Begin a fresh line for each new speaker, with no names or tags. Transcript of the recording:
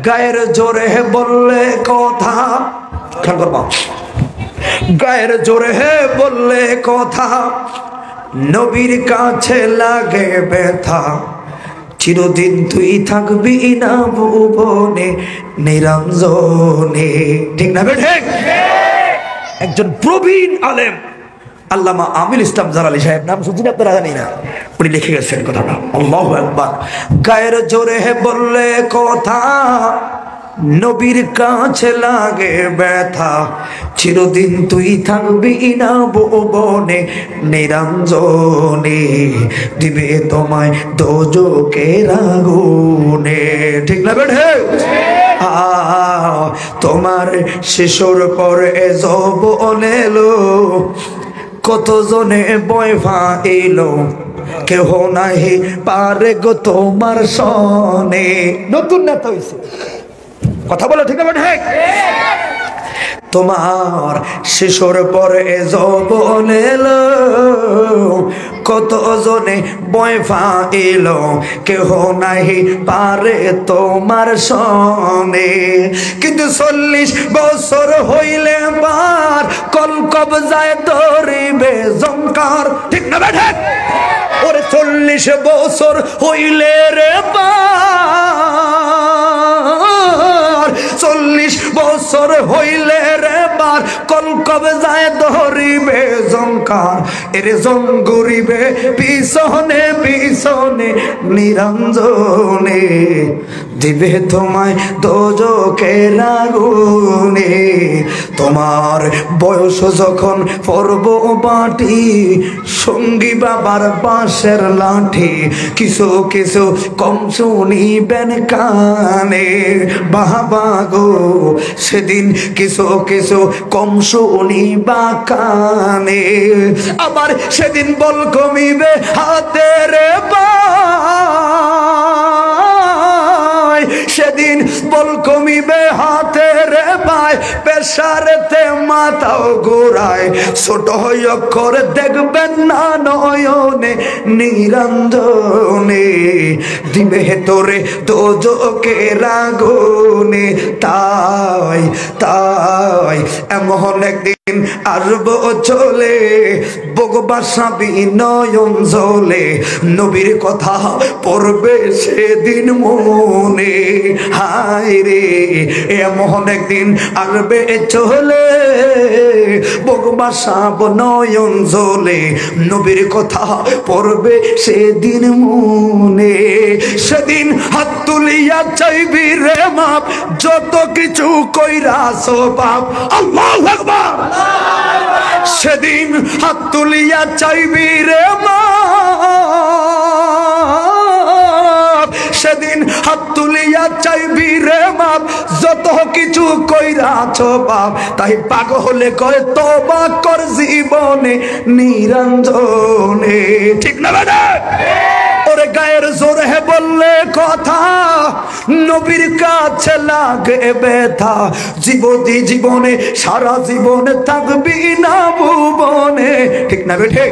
গায়ের জোরে বললে কথা, খেয়াল করবা, গায়ের জোরে বললে কথা নবীর কাছে লাগে ব্যথা। চিরদিন তুই থাকবি না ভুবনে নিরঞ্জনে। ঠিক না ঠিক? একজন প্রবীণ আলেম আল্লামা আমিল ইসলাম জালালি সাহেব, নাম শুনছেন আপনারা? জানি না, উনি লিখে গেছেন কথাটা। আল্লাহু আকবার। গায়ের জোরে বললে কথা নবীর কাছে লাগে ব্যথা। চিরদিন তুই থাকবি না ভুবনে নিরঞ্জনে, দিবে তোমায় দোজখের আগুনে। ঠিক না বেঠে? তোমার শিশুর পরে যৌবন এলো, কতজনে বয় ফাইলো, কেহ নাহি পারে গো তোমার সনে। নতুন নেতা হইছে, কথা বলো ঠিক না ঠিক? তোমার শিশুর পরে যৌবন এলো, কতজনে বয় ফাইলো, কেহ নাহি পারে তোমার সনে। কিন্তু 40 বছর হইলে বার কল কবজায় ধরিবে জঙ্কার। ঠিক না ঠিক? ওরে 40 বছর হইলে রে বার, 40 বছর হইলে রে বার কল কবজায় ধরিবে জঙ্কার। এরে জঙ্গরিবে পিছনে পিছনে নিরঞ্জনে, দিবে তোমায় দোজখের আগুনে। তোমার বয়স যখন পড়ব বাটি, সঙ্গী বাবার বাঁশের লাঠি, কিছু কিছু কম শুনিবেন কানে। বাবা গো সেদিন কিছু কিছু কম শুনিবা কানে, আবার সেদিন বল কমিবে হাতের বাই, সেদিন বল কমিবে হাতের বাই, পেশারেতে মাথাও ঘোরায়, ছোট অক্ষর দেখবেন না নয়নে নিরঞ্জনে, দিবে তোরে দোজখের আগুনে। তাই তাই এমন একদিন আসবো চলে, বগবাসা বিনয়ন জ্বলে, নবীর কথা পড়বে সেদিন মনে। হায় রে এমন একদিন আসবে চলে, বগবাসা বিনয়ন জ্বলে, নবীর কথা পড়বে সেদিন মনে। সেদিন হাত তুলিয়া চাইবি রে মাপ, যত কিছু কইরাছো বাপ। আল্লাহু আকবার। সেদিন হাত তুলিয়া চাইবি রে মাপ, সেদিন হাত তুলিয়া চাইবি রে মাপ, যত কিছু কইরাছো বাপ। তাই পাগলে কয় তওবা কর জীবনে নিরঞ্জনে। ঠিক না বেটা? ওরে গায়ের জোরে বললে কথা নবীর কাছে লাগে ব্যথা। জীবনে সারা জীবনে থাকবি না ভুবনে। ঠিক না বেঠে?